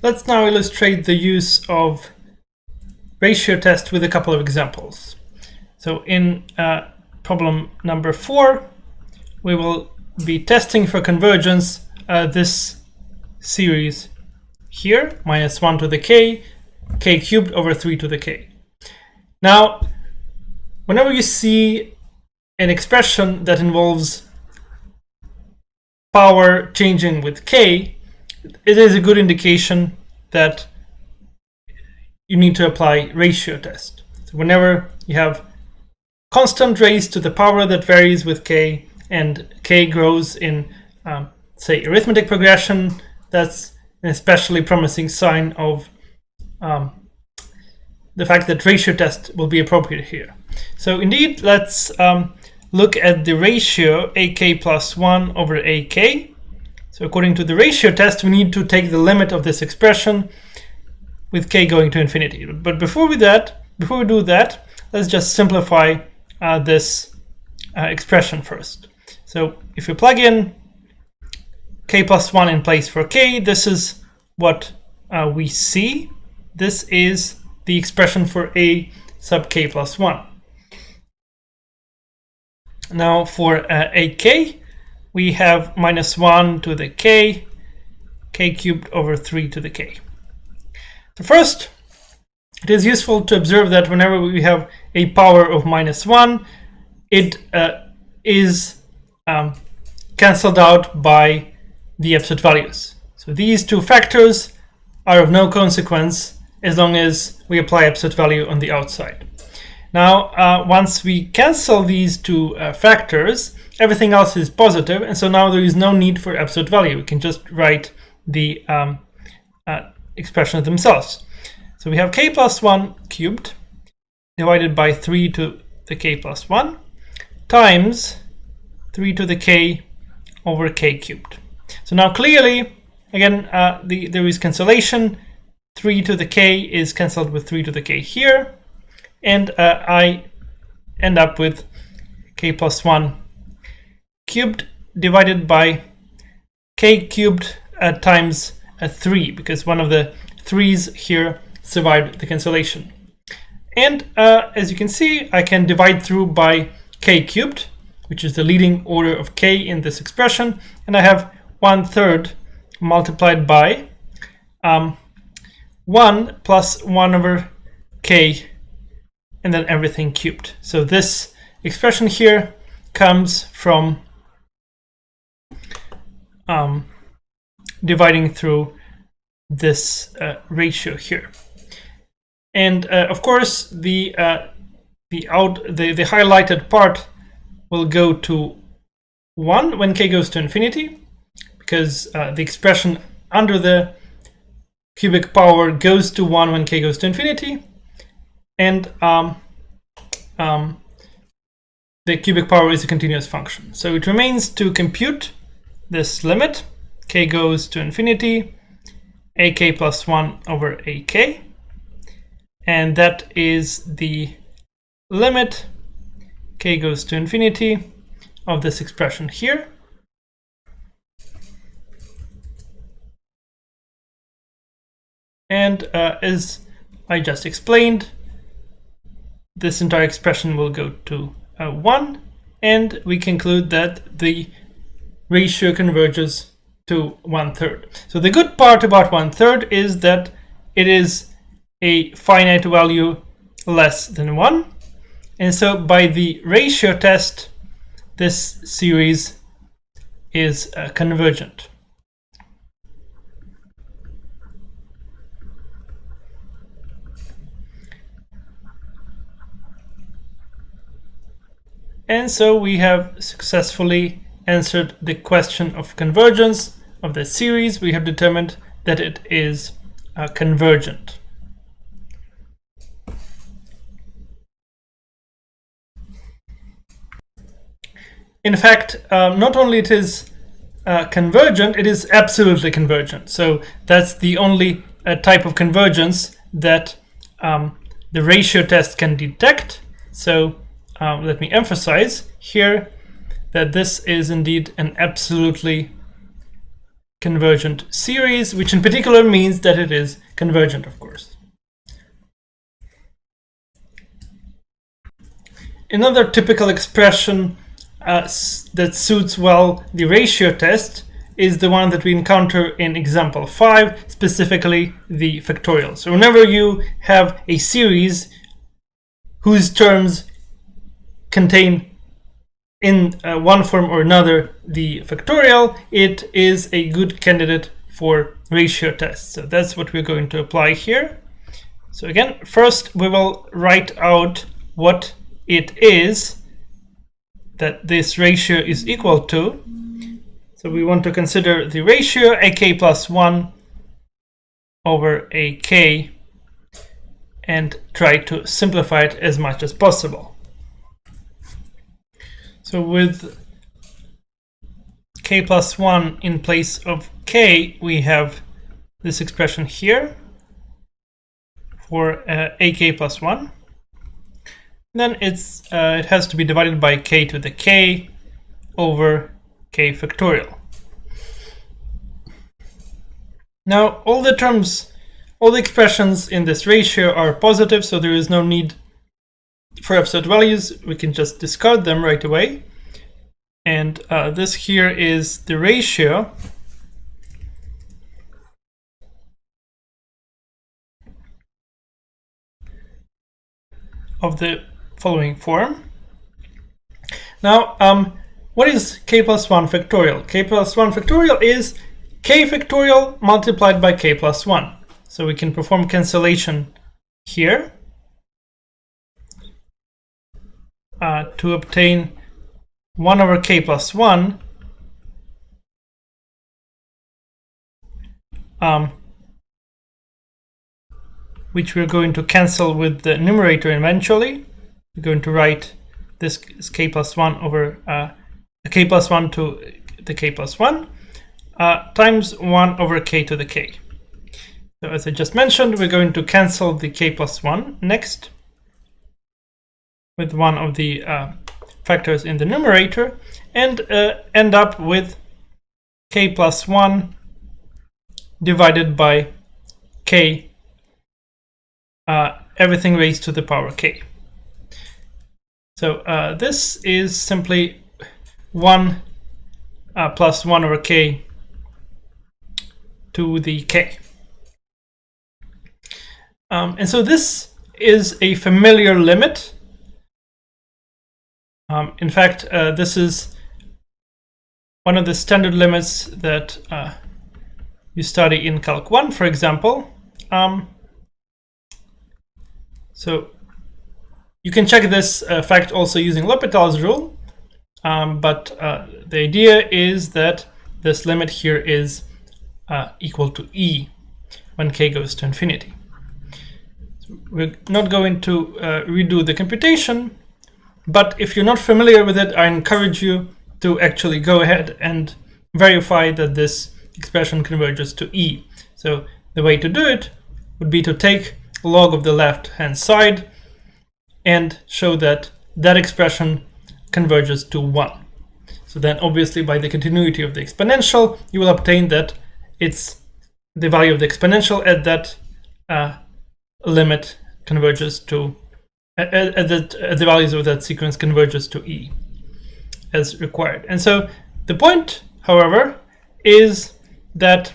Let's now illustrate the use of ratio test with a couple of examples. So in problem number 4, we will be testing for convergence this series here, minus 1 to the k cubed over 3 to the k. Now, whenever you see an expression that involves power changing with k, it is a good indication that you need to apply ratio test. So whenever you have constant raised to the power that varies with k, and k grows in, say, arithmetic progression, that's an especially promising sign of the fact that ratio test will be appropriate here. So indeed, let's look at the ratio ak plus 1 over ak. So according to the ratio test, we need to take the limit of this expression with k going to infinity. But before we do that, let's just simplify this expression first. So if we plug in k plus 1 in place for k, this is what we see. This is the expression for a sub k plus 1. Now for ak, we have minus 1 to the k cubed over 3 to the k. So first, it is useful to observe that whenever we have a power of minus 1, it is cancelled out by the absolute values. So these two factors are of no consequence as long as we apply absolute value on the outside. Now, once we cancel these two factors, everything else is positive, and so now there is no need for absolute value. We can just write the expressions themselves. So we have k plus 1 cubed divided by 3 to the k plus 1 times 3 to the k over k cubed. So now clearly, again, there is cancellation. 3 to the k is cancelled with 3 to the k here, and I end up with k plus 1 cubed divided by k cubed times 3, because one of the 3's here survived the cancellation. And as you can see, I can divide through by k cubed, which is the leading order of k in this expression, and I have 1/3 multiplied by 1 plus 1 over k, and then everything cubed. So this expression here comes from dividing through this ratio here. And of course, the highlighted part will go to 1 when k goes to infinity, because the expression under the cubic power goes to 1 when k goes to infinity, and the cubic power is a continuous function. So it remains to compute this limit. K goes to infinity, ak plus 1 over ak, and that is the limit k goes to infinity of this expression here. And as I just explained, this entire expression will go to 1, and we conclude that the ratio converges to 1/3. So the good part about 1/3 is that it is a finite value less than 1, and so by the ratio test, this series is convergent. And so we have successfully answered the question of convergence of the series. We have determined that it is convergent. In fact, not only it is convergent, it is absolutely convergent. So that's the only type of convergence that the ratio test can detect. So let me emphasize here that this is indeed an absolutely convergent series, which in particular means that it is convergent, of course. Another typical expression that suits well the ratio test is the one that we encounter in example 5, specifically the factorial. So whenever you have a series whose terms contain in one form or another the factorial, it is a good candidate for ratio tests. So that's what we're going to apply here. So again, first we will write out what it is that this ratio is equal to. So we want to consider the ratio ak plus 1 over ak and try to simplify it as much as possible. So with k plus 1 in place of k, we have this expression here for ak plus 1. Then it has to be divided by k to the k over k factorial. Now all the expressions in this ratio are positive, so there is no need for absolute values. We can just discard them right away. And this here is the ratio of the following form. Now, what is k plus 1 factorial? K plus 1 factorial is k factorial multiplied by k plus 1. So we can perform cancellation here to obtain 1 over k plus 1 which we're going to cancel with the numerator eventually. We're going to write this as k plus 1 over k plus 1 to the k plus 1 times 1 over k to the k. So as I just mentioned, we're going to cancel the k plus 1 next with one of the factors in the numerator and end up with k plus 1 divided by k, everything raised to the power k. So this is simply 1 plus 1 over k to the k. And so this is a familiar limit. In fact, this is one of the standard limits that you study in Calc 1, for example. So you can check this fact also using L'Hopital's rule, but the idea is that this limit here is equal to e when k goes to infinity. So we're not going to redo the computation, but if you're not familiar with it, I encourage you to actually go ahead and verify that this expression converges to e. So the way to do it would be to take log of the left-hand side and show that that expression converges to 1. So then obviously by the continuity of the exponential, you will obtain that it's the value of the exponential at that limit converges to, at the values of that sequence converges to e as required. And so the point, however, is that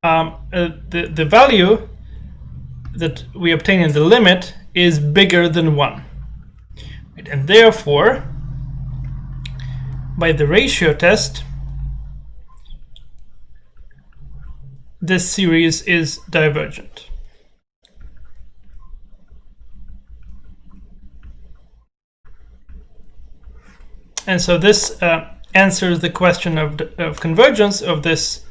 the value that we obtain in the limit is bigger than 1. Right? And therefore, by the ratio test, this series is divergent. And so this answers the question of convergence of this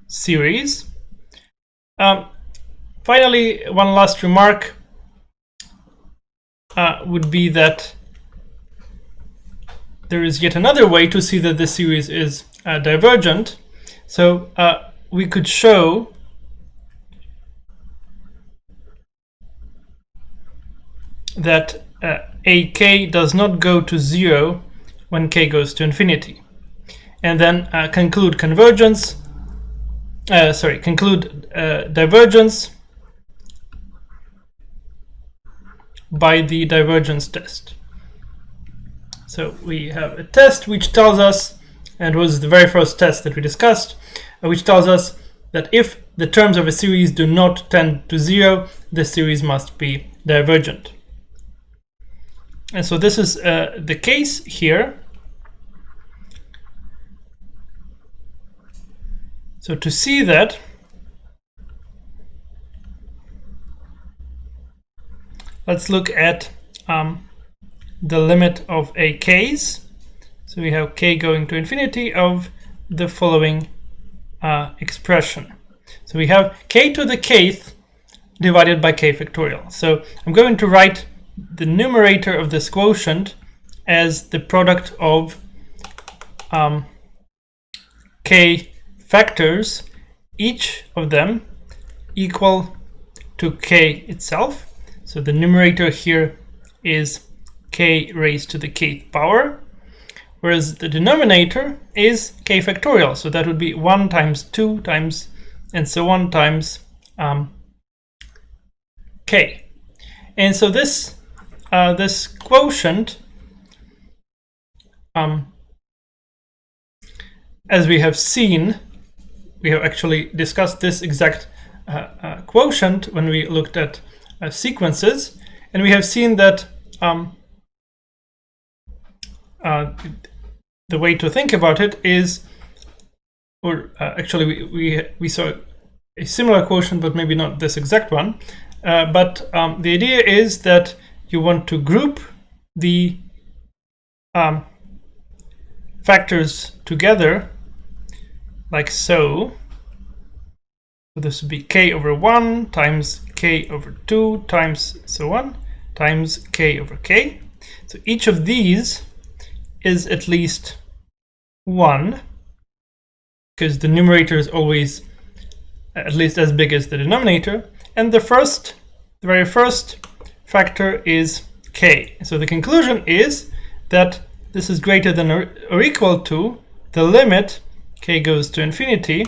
series. Finally, one last remark would be that there is yet another way to see that this series is divergent. So we could show that ak does not go to 0 when k goes to infinity. and then conclude divergence by the divergence test. So we have a test which tells us, and was the very first test that we discussed, which tells us that if the terms of a series do not tend to 0, the series must be divergent. And so this is the case here. So to see that, let's look at the limit of a k's. So we have k going to infinity of the following expression. So we have k to the kth divided by k factorial. So I'm going to write the numerator of this quotient as the product of k factors, each of them equal to k itself. So the numerator here is k raised to the kth power, whereas the denominator is k factorial. So that would be 1 times 2 times and so on times k. And so this quotient, as we have seen, we have actually discussed this exact quotient when we looked at sequences, and we have seen that the way to think about it is, or actually we saw a similar quotient, but maybe not this exact one. But the idea is that you want to group the factors together like so. So this would be k over 1 times k over 2 times so on times k over k. So each of these is at least 1, because the numerator is always at least as big as the denominator, and the very first factor is k. So the conclusion is that this is greater than or equal to the limit k goes to infinity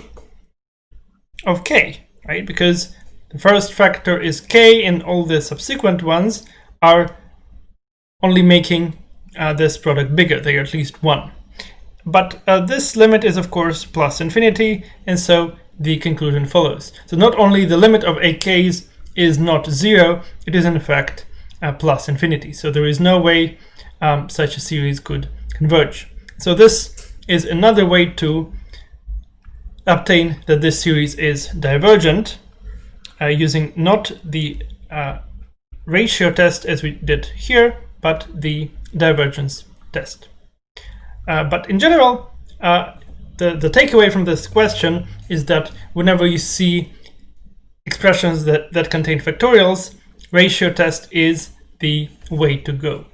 of k, right? Because the first factor is k, and all the subsequent ones are only making this product bigger. They are at least 1. But this limit is, of course, plus infinity, and so the conclusion follows. So not only the limit of a k's is not 0, it is in fact plus infinity. So there is no way such a series could converge. So this is another way to obtain that this series is divergent, using not the ratio test as we did here, but the divergence test. But in general, the takeaway from this question is that whenever you see expressions that contain factorials, ratio test is the way to go.